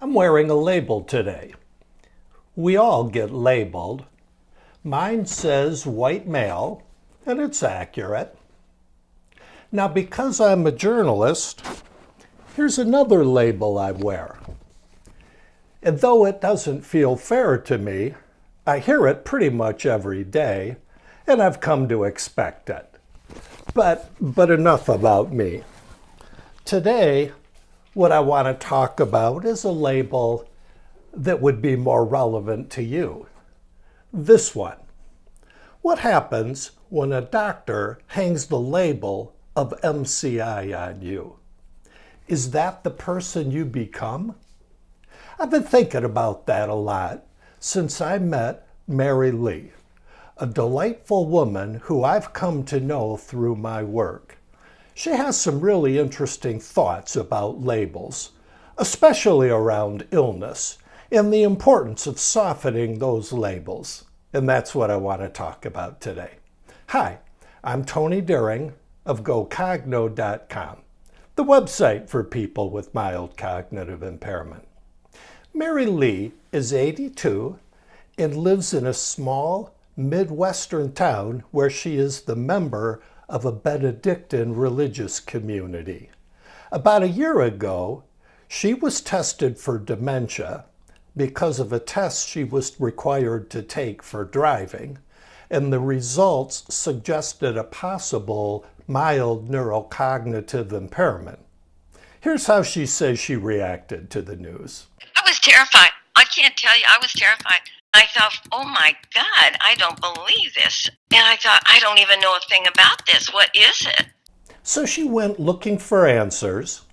I'm wearing a label today. We all get labeled. Mine says white male, and it's accurate. Now, because I'm a journalist, here's another label I wear. And though it doesn't feel fair to me, I hear it pretty much every day, and I've come to expect it. But enough about me. Today, what I want to talk about is a label that would be more relevant to you. This one. What happens when a doctor hangs the label of MCI on you? Is that the person you become? I've been thinking about that a lot since I met Mary Lee, a delightful woman who I've come to know through my work. She has some really interesting thoughts about labels, especially around illness and the importance of softening those labels. And that's what I want to talk about today. Hi, I'm Tony Deering of GoCogno.com, the website for people with mild cognitive impairment. Mary Lee is 82 and lives in a small Midwestern town where she is the member of a Benedictine religious community. About a year ago, she was tested for dementia because of a test she was required to take for driving, and the results suggested a possible mild neurocognitive impairment. Here's how she says she reacted to the news. I was terrified. I can't tell you, I was terrified. I thought, oh my God, I don't believe this. And I thought, I don't even know a thing about this. What is it? So she went looking for answers,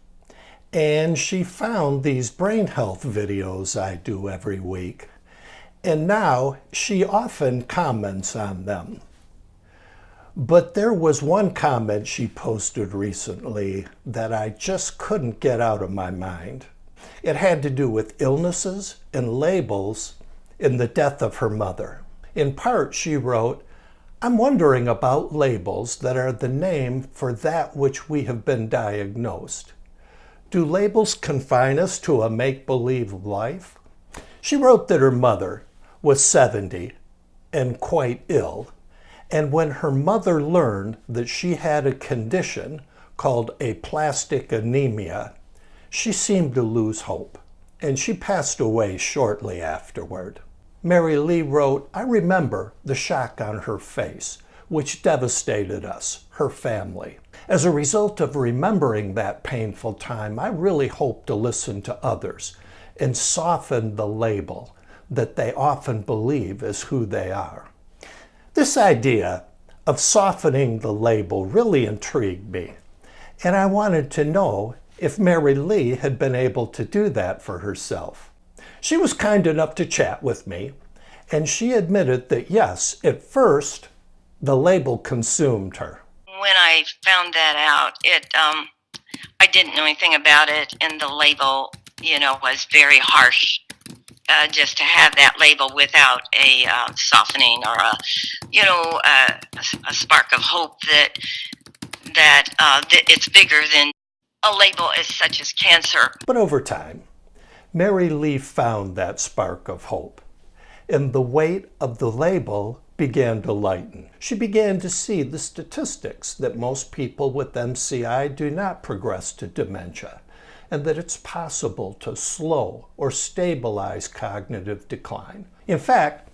and she found these brain health videos I do every week. And now she often comments on them. But there was one comment she posted recently that I just couldn't get out of my mind. It had to do with illnesses and labels in the death of her mother. In part, she wrote, "I'm wondering about labels that are the name for that which we have been diagnosed. Do labels confine us to a make-believe life?" She wrote that her mother was 70 and quite ill, and when her mother learned that she had a condition called aplastic anemia, she seemed to lose hope, and she passed away shortly afterward. Mary Lee wrote, "I remember the shock on her face, which devastated us, her family. As a result of remembering that painful time, I really hope to listen to others and soften the label that they often believe is who they are." This idea of softening the label really intrigued me, and I wanted to know if Mary Lee had been able to do that for herself. She was kind enough to chat with me, and she admitted that yes, at first, the label consumed her. When I found that out, I didn't know anything about it, and the label, was very harsh. Just to have that label without a softening or a spark of hope that it's bigger than a label as such as cancer. But over time, Mary Lee found that spark of hope, and the weight of the label began to lighten. She began to see the statistics that most people with MCI do not progress to dementia, and that it's possible to slow or stabilize cognitive decline. In fact,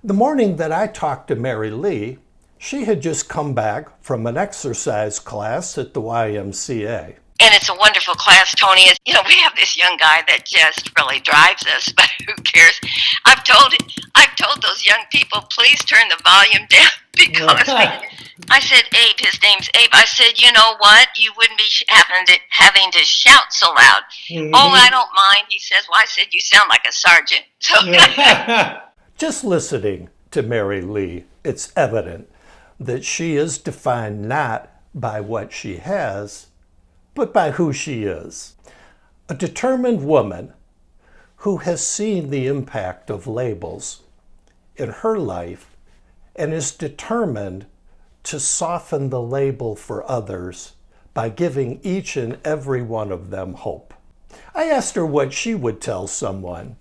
the morning that I talked to Mary Lee, she had just come back from an exercise class at the YMCA. And it's a wonderful class, Tony. We have this young guy that just really drives us, but who cares? I've told those young people, please turn the volume down because I said, Abe, his name's Abe. I said, you know what? You wouldn't be having to shout so loud. Mm-hmm. Oh, I don't mind. He says, well, I said, you sound like a sergeant. So just listening to Mary Lee, it's evident that she is defined not by what she has, but by who she is. A determined woman who has seen the impact of labels in her life and is determined to soften the label for others by giving each and every one of them hope. I asked her what she would tell someone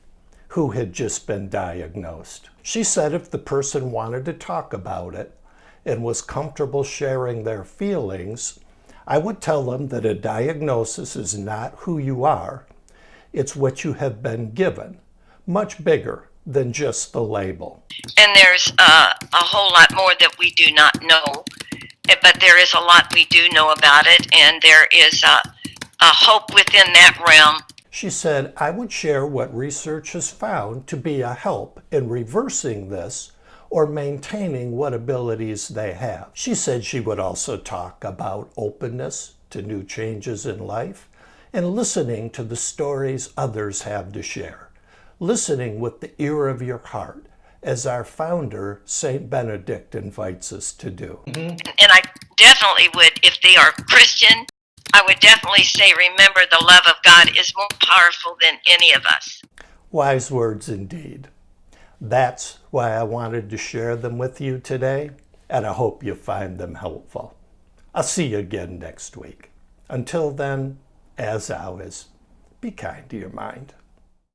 who had just been diagnosed. She said if the person wanted to talk about it and was comfortable sharing their feelings, I would tell them that a diagnosis is not who you are, it's what you have been given, much bigger than just the label. And there's a whole lot more that we do not know, but there is a lot we do know about it, and there is a hope within that realm. She said, I would share what research has found to be a help in reversing this or maintaining what abilities they have. She said she would also talk about openness to new changes in life and listening to the stories others have to share. Listening with the ear of your heart, as our founder, St. Benedict, invites us to do. And I definitely would, if they are Christian, I would definitely say, remember, the love of God is more powerful than any of us. Wise words indeed. That's why I wanted to share them with you today, and I hope you find them helpful. I'll see you again next week. Until then, as always, be kind to your mind.